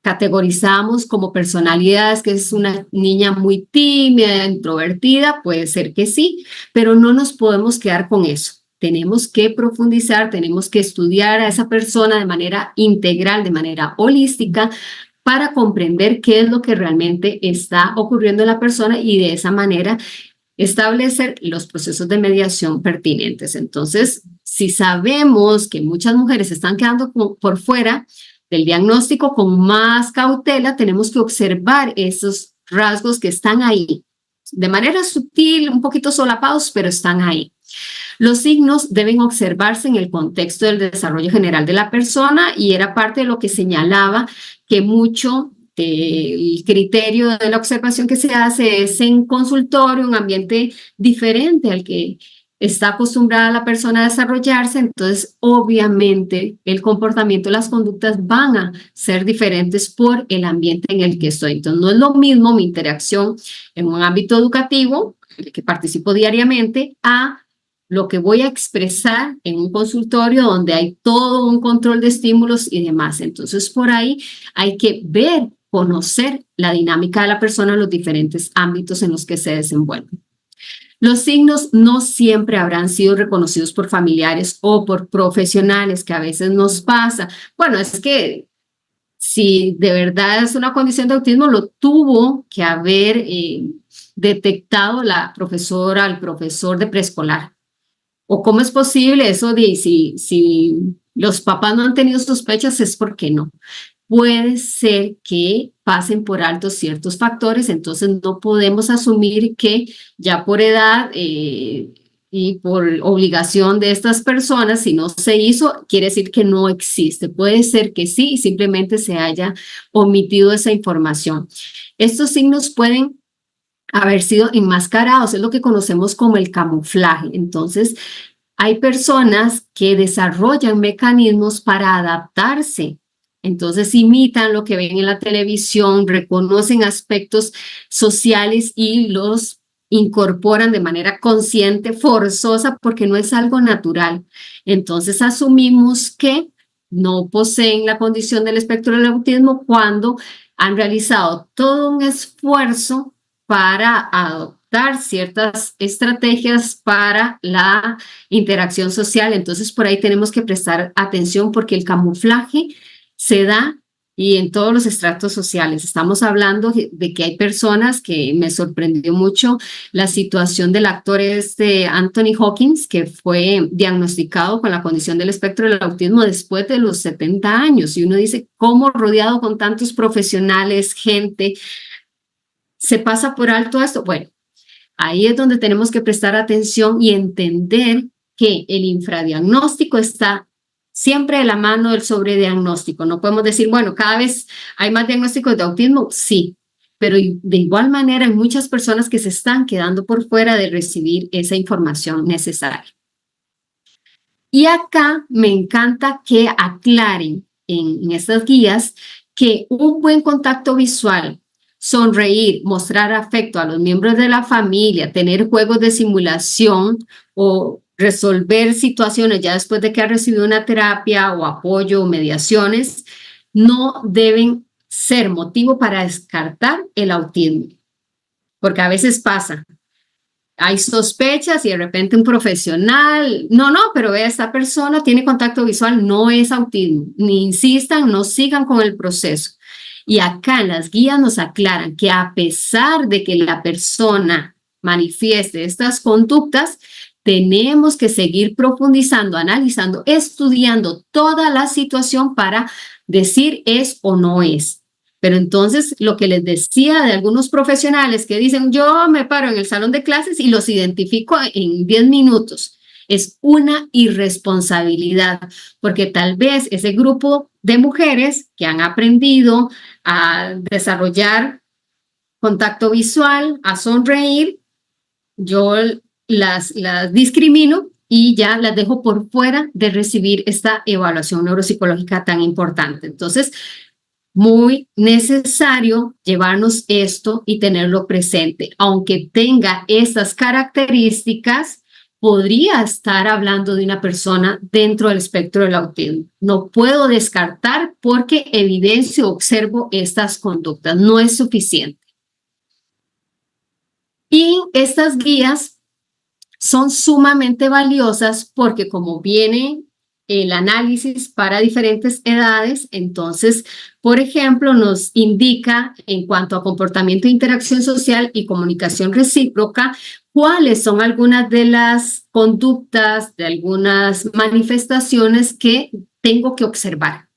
categorizamos como personalidades, que es una niña muy tímida, introvertida, puede ser que sí, pero no nos podemos quedar con eso. tenemos que profundizar, tenemos que estudiar a esa persona de manera integral, de manera holística, para comprender qué es lo que realmente está ocurriendo en la persona y de esa manera establecer los procesos de mediación pertinentes. Entonces, si sabemos que muchas mujeres están quedando por fuera del diagnóstico con más cautela, tenemos que observar esos rasgos que están ahí, de manera sutil, un poquito solapados, pero están ahí. Los signos deben observarse en el contexto del desarrollo general de la persona y era parte de lo que señalaba que mucho del criterio de la observación que se hace es en consultorio, un ambiente diferente al que está acostumbrada la persona a desarrollarse, entonces obviamente el comportamiento, las conductas van a ser diferentes por el ambiente en el que estoy. Entonces no es lo mismo mi interacción en un ámbito educativo, en el que participo diariamente, a lo que voy a expresar en un consultorio donde hay todo un control de estímulos y demás. Entonces, por ahí hay que ver, conocer la dinámica de la persona en los diferentes ámbitos en los que se desenvuelve. Los signos no siempre habrán sido reconocidos por familiares o por profesionales, que a veces nos pasa. Bueno, es que si de verdad es una condición de autismo, lo tuvo que haber detectado la profesora, el profesor de preescolar. ¿O cómo es posible eso de si los papás no han tenido sospechas es porque no? Puede ser que pasen por alto ciertos factores, entonces no podemos asumir que ya por edad y por obligación de estas personas, si no se hizo, quiere decir que no existe. Puede ser que sí y simplemente se haya omitido esa información. Estos signos pueden haber sido enmascarados, es lo que conocemos como el camuflaje. Entonces, hay personas que desarrollan mecanismos para adaptarse. Entonces, imitan lo que ven en la televisión, reconocen aspectos sociales y los incorporan de manera consciente, forzosa, porque no es algo natural. Entonces, asumimos que no poseen la condición del espectro del autismo cuando han realizado todo un esfuerzo para adoptar ciertas estrategias para la interacción social. Entonces, por ahí tenemos que prestar atención porque el camuflaje se da y en todos los estratos sociales. Estamos hablando de que hay personas que me sorprendió mucho la situación del actor Anthony Hawkins, que fue diagnosticado con la condición del espectro del autismo después de los 70 años. Y uno dice, ¿cómo rodeado con tantos profesionales, gente, se pasa por alto esto? Bueno, ahí es donde tenemos que prestar atención y entender que el infradiagnóstico está siempre de la mano del sobrediagnóstico. No podemos decir, bueno, cada vez hay más diagnósticos de autismo, sí, pero de igual manera hay muchas personas que se están quedando por fuera de recibir esa información necesaria. Y acá me encanta que aclaren en estas guías que un buen contacto visual, sonreír, mostrar afecto a los miembros de la familia, tener juegos de simulación o resolver situaciones ya después de que ha recibido una terapia o apoyo o mediaciones, no deben ser motivo para descartar el autismo. Porque a veces pasa, hay sospechas y de repente un profesional, no, pero ve, esta persona tiene contacto visual, no es autismo, ni insistan, no sigan con el proceso. Y acá las guías nos aclaran que a pesar de que la persona manifieste estas conductas, tenemos que seguir profundizando, analizando, estudiando toda la situación para decir es o no es. Pero entonces, lo que les decía de algunos profesionales que dicen, yo me paro en el salón de clases y los identifico en 10 minutos, es una irresponsabilidad, porque tal vez ese grupo de mujeres que han aprendido a desarrollar contacto visual, a sonreír, yo las discrimino y ya las dejo por fuera de recibir esta evaluación neuropsicológica tan importante. Entonces, muy necesario llevarnos esto y tenerlo presente. Aunque tenga estas características, podría estar hablando de una persona dentro del espectro del autismo. No puedo descartar porque evidencio, observo estas conductas. No es suficiente. Y estas guías son sumamente valiosas porque como viene el análisis para diferentes edades, entonces, por ejemplo, nos indica en cuanto a comportamiento, interacción social y comunicación recíproca, cuáles son algunas de las conductas, de algunas manifestaciones que tengo que observar.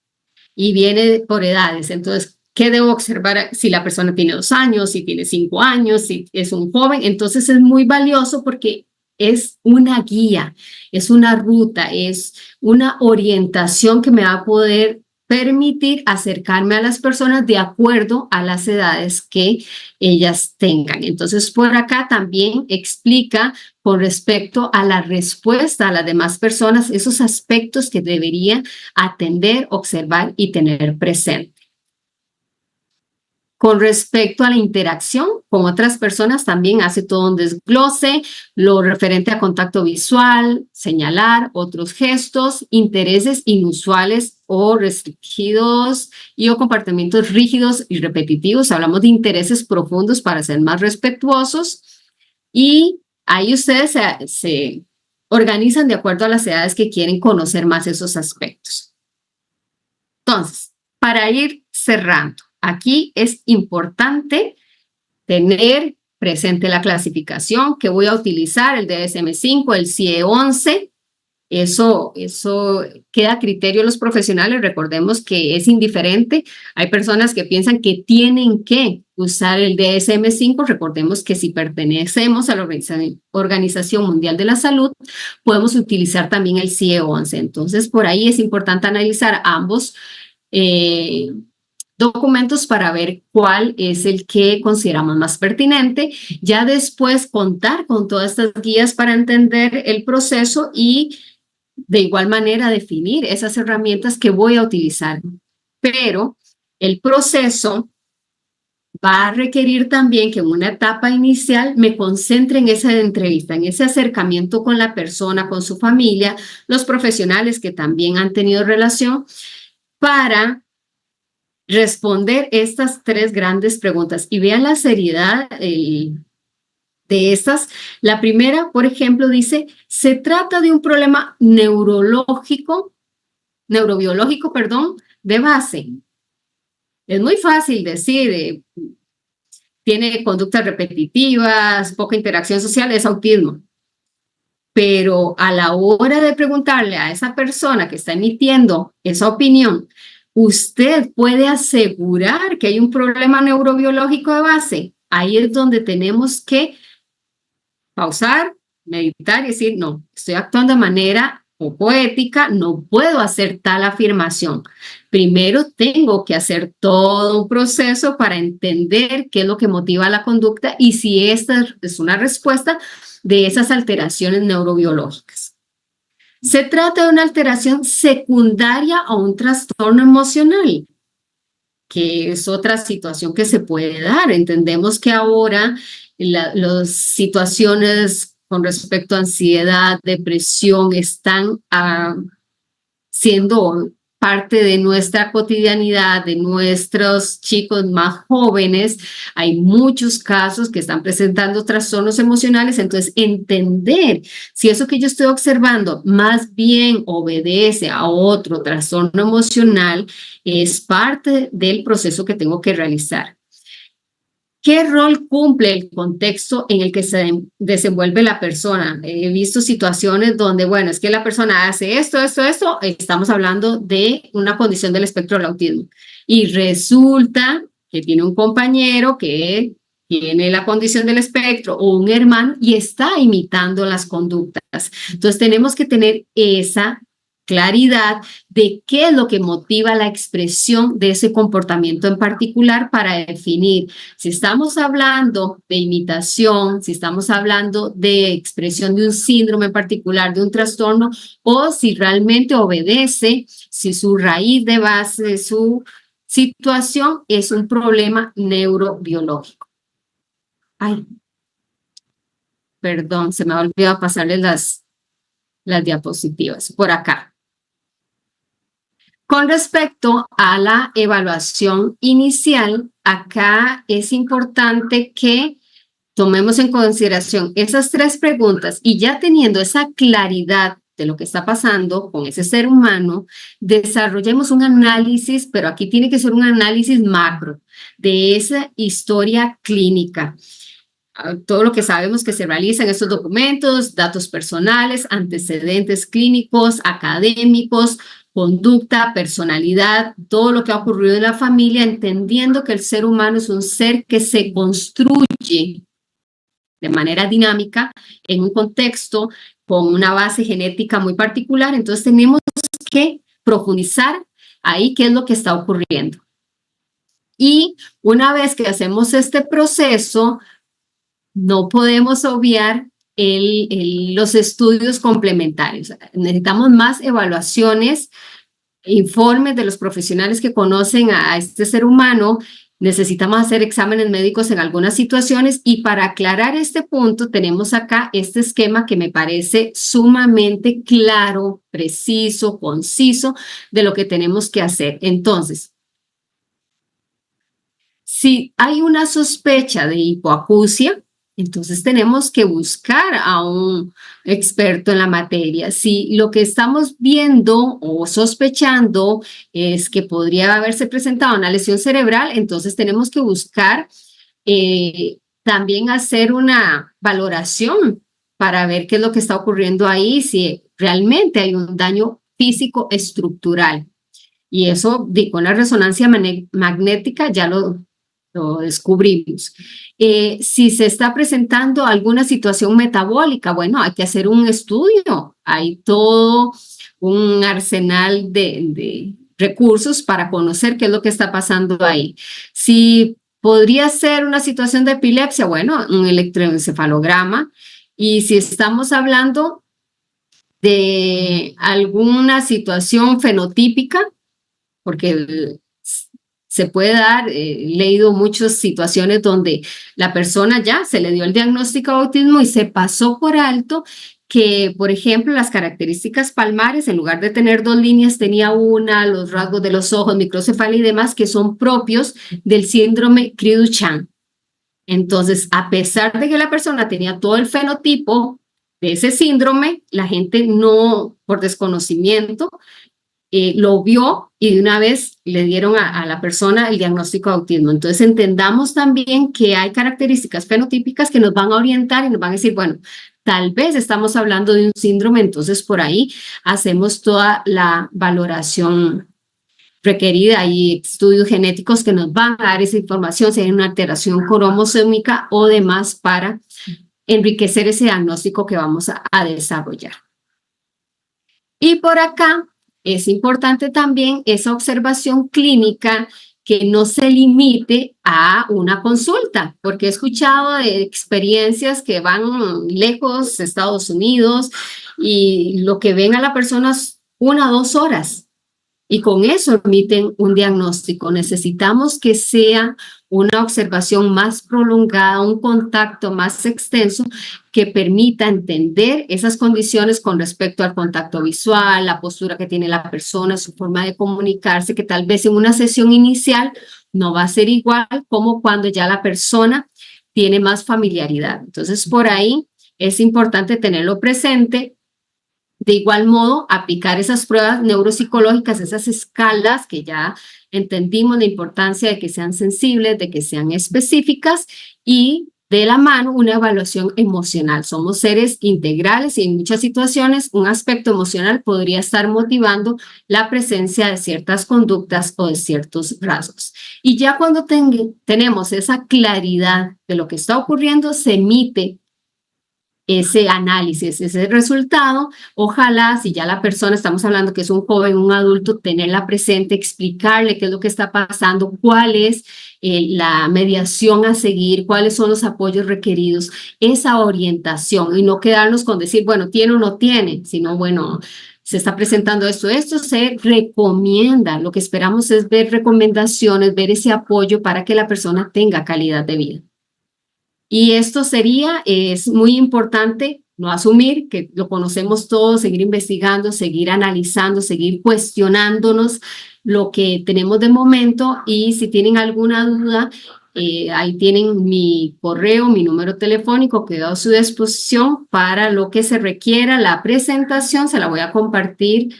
Y viene por edades, entonces, ¿qué debo observar si la persona tiene 2 años, si tiene 5 años, si es un joven? Entonces es muy valioso porque es una guía, es una ruta, es una orientación que me va a poder permitir acercarme a las personas de acuerdo a las edades que ellas tengan. Entonces, por acá también explica con respecto a la respuesta a las demás personas, esos aspectos que debería atender, observar y tener presente. Con respecto a la interacción con otras personas, también hace todo un desglose, lo referente a contacto visual, señalar, otros gestos, intereses inusuales o restringidos y o comportamientos rígidos y repetitivos. Hablamos de intereses profundos para ser más respetuosos y ahí ustedes se organizan de acuerdo a las edades que quieren conocer más esos aspectos. Entonces, para ir cerrando, aquí es importante tener presente la clasificación que voy a utilizar, el DSM-5, el CIE-11. Eso queda a criterio de los profesionales. Recordemos que es indiferente. Hay personas que piensan que tienen que usar el DSM-5. Recordemos que si pertenecemos a la Organización Mundial de la Salud, podemos utilizar también el CIE-11. Entonces, por ahí es importante analizar ambos documentos para ver cuál es el que consideramos más pertinente. Ya después contar con todas estas guías para entender el proceso y de igual manera definir esas herramientas que voy a utilizar. Pero el proceso va a requerir también que en una etapa inicial me concentre en esa entrevista, en ese acercamiento con la persona, con su familia, los profesionales que también han tenido relación, para responder estas 3 grandes preguntas. Y vean la seriedad de estas. La primera, por ejemplo, dice, se trata de un problema neurobiológico, perdón, de base. Es muy fácil decir, tiene conductas repetitivas, poca interacción social, es autismo. Pero a la hora de preguntarle a esa persona que está emitiendo esa opinión, ¿usted puede asegurar que hay un problema neurobiológico de base? Ahí es donde tenemos que pausar, meditar y decir, no, estoy actuando de manera poco ética, no puedo hacer tal afirmación. Primero tengo que hacer todo un proceso para entender qué es lo que motiva la conducta y si esta es una respuesta de esas alteraciones neurobiológicas. Se trata de una alteración secundaria a un trastorno emocional, que es otra situación que se puede dar. Entendemos que ahora las situaciones con respecto a ansiedad, depresión, están siendo parte de nuestra cotidianidad, de nuestros chicos más jóvenes. Hay muchos casos que están presentando trastornos emocionales, entonces entender si eso que yo estoy observando más bien obedece a otro trastorno emocional es parte del proceso que tengo que realizar. ¿Qué rol cumple el contexto en el que se desenvuelve la persona? He visto situaciones donde, bueno, es que la persona hace esto, estamos hablando de una condición del espectro del autismo. Y resulta que tiene un compañero que tiene la condición del espectro o un hermano y está imitando las conductas. Entonces tenemos que tener esa claridad de qué es lo que motiva la expresión de ese comportamiento en particular para definir si estamos hablando de imitación, si estamos hablando de expresión de un síndrome en particular, de un trastorno, o si realmente obedece, si su raíz de base, su situación es un problema neurobiológico. Ay, perdón, se me ha olvidado pasarles las diapositivas por acá. Con respecto a la evaluación inicial, acá es importante que tomemos en consideración esas tres preguntas y ya teniendo esa claridad de lo que está pasando con ese ser humano, desarrollemos un análisis, pero aquí tiene que ser un análisis macro de esa historia clínica. Todo lo que sabemos que se realiza en estos documentos, datos personales, antecedentes clínicos, académicos, conducta, personalidad, todo lo que ha ocurrido en la familia, entendiendo que el ser humano es un ser que se construye de manera dinámica en un contexto con una base genética muy particular. Entonces tenemos que profundizar ahí qué es lo que está ocurriendo. Y una vez que hacemos este proceso, no podemos obviar los estudios complementarios. Necesitamos más evaluaciones, informes de los profesionales que conocen a este ser humano. Necesitamos hacer exámenes médicos en algunas situaciones y para aclarar este punto tenemos acá este esquema que me parece sumamente claro, preciso, conciso de lo que tenemos que hacer. Entonces, si hay una sospecha de hipoacusia, entonces tenemos que buscar a un experto en la materia. Si lo que estamos viendo o sospechando es que podría haberse presentado una lesión cerebral, entonces tenemos que buscar también hacer una valoración para ver qué es lo que está ocurriendo ahí, si realmente hay un daño físico estructural. Y eso con la resonancia magnética ya lo descubrimos. Si se está presentando alguna situación metabólica, bueno, hay que hacer un estudio. Hay todo un arsenal de recursos para conocer qué es lo que está pasando ahí. Si podría ser una situación de epilepsia, bueno, un electroencefalograma. Y si estamos hablando de alguna situación fenotípica, porque se puede dar, he leído muchas situaciones donde la persona ya se le dio el diagnóstico de autismo y se pasó por alto que, por ejemplo, las características palmares, en lugar de tener dos líneas, tenía una, los rasgos de los ojos, microcefalia y demás, que son propios del síndrome Cri-du-Chan. Entonces, a pesar de que la persona tenía todo el fenotipo de ese síndrome, la gente no, por desconocimiento, lo vio y de una vez le dieron a la persona el diagnóstico de autismo. Entonces entendamos también que hay características fenotípicas que nos van a orientar y nos van a decir, bueno, tal vez estamos hablando de un síndrome, entonces por ahí hacemos toda la valoración requerida y estudios genéticos que nos van a dar esa información si hay una alteración cromosómica o demás para enriquecer ese diagnóstico que vamos a desarrollar. Y por acá es importante también esa observación clínica que no se limite a una consulta, porque he escuchado de experiencias que van lejos, Estados Unidos, y lo que ven a la persona es 1 o 2 horas. Y con eso emiten un diagnóstico. Necesitamos que sea una observación más prolongada, un contacto más extenso que permita entender esas condiciones con respecto al contacto visual, la postura que tiene la persona, su forma de comunicarse, que tal vez en una sesión inicial no va a ser igual como cuando ya la persona tiene más familiaridad. Entonces, por ahí es importante tenerlo presente. De igual modo, aplicar esas pruebas neuropsicológicas, esas escalas que ya entendimos la importancia de que sean sensibles, de que sean específicas y de la mano una evaluación emocional. Somos seres integrales y en muchas situaciones un aspecto emocional podría estar motivando la presencia de ciertas conductas o de ciertos rasgos. Y ya cuando tenemos esa claridad de lo que está ocurriendo, se emite ese análisis, ese resultado. Ojalá, si ya la persona, estamos hablando que es un joven, un adulto, tenerla presente, explicarle qué es lo que está pasando, cuál es la mediación a seguir, cuáles son los apoyos requeridos, esa orientación y no quedarnos con decir, bueno, tiene o no tiene, sino, bueno, se está presentando esto se recomienda. Lo que esperamos es ver recomendaciones, ver ese apoyo para que la persona tenga calidad de vida. Y esto sería, es muy importante no asumir que lo conocemos todo, seguir investigando, seguir analizando, seguir cuestionándonos lo que tenemos de momento y si tienen alguna duda, Ahí tienen mi correo, mi número telefónico, quedo a su disposición para lo que se requiera. La presentación se la voy a compartir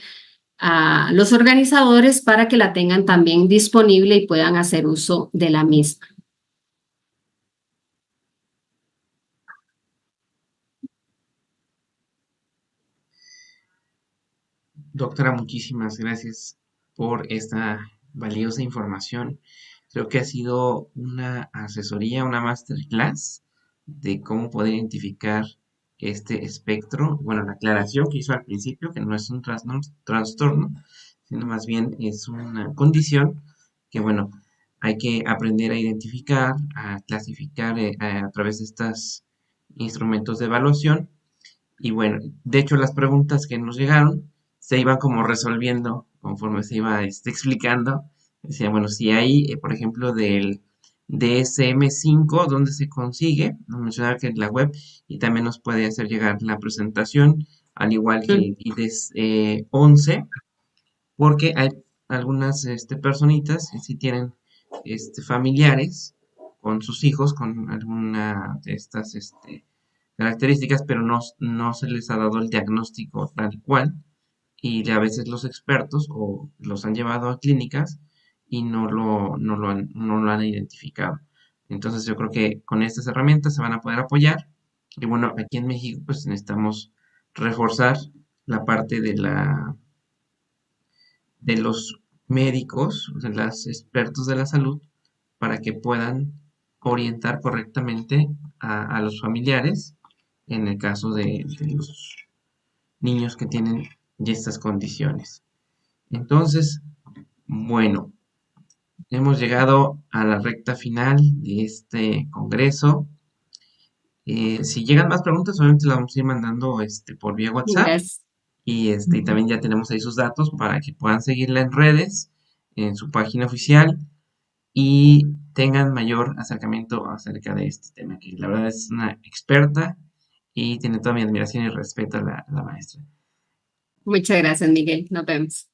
a los organizadores para que la tengan también disponible y puedan hacer uso de la misma. Doctora, muchísimas gracias por esta valiosa información. Creo que ha sido una asesoría, una masterclass de cómo poder identificar este espectro. Bueno, la aclaración que hizo al principio, que no es un trastorno, sino más bien es una condición que, bueno, hay que aprender a identificar, a clasificar a través de estos instrumentos de evaluación. Y bueno, de hecho las preguntas que nos llegaron se iban como resolviendo conforme se iba explicando. Decía, bueno, si hay, por ejemplo, del DSM-5, ¿dónde se consigue? Nos mencionaba que en la web y también nos puede hacer llegar la presentación, al igual que el IDES 11, porque hay algunas personitas que sí tienen familiares con sus hijos con alguna de estas características, pero no se les ha dado el diagnóstico tal cual y a veces los expertos o los han llevado a clínicas y no lo han identificado. Entonces yo creo que con estas herramientas se van a poder apoyar y bueno, aquí en México pues necesitamos reforzar la parte de los médicos, de los expertos de la salud, para que puedan orientar correctamente a los familiares en el caso de los niños que tienen ya estas condiciones. Entonces, bueno, hemos llegado a la recta final de este congreso. Si llegan más preguntas, obviamente las vamos a ir mandando por vía WhatsApp. Gracias. Y también ya tenemos ahí sus datos para que puedan seguirla en redes, en su página oficial y tengan mayor acercamiento acerca de este tema, que la verdad es una experta y tiene toda mi admiración y respeto a la maestra. Muchas gracias, Miguel. Nos vemos.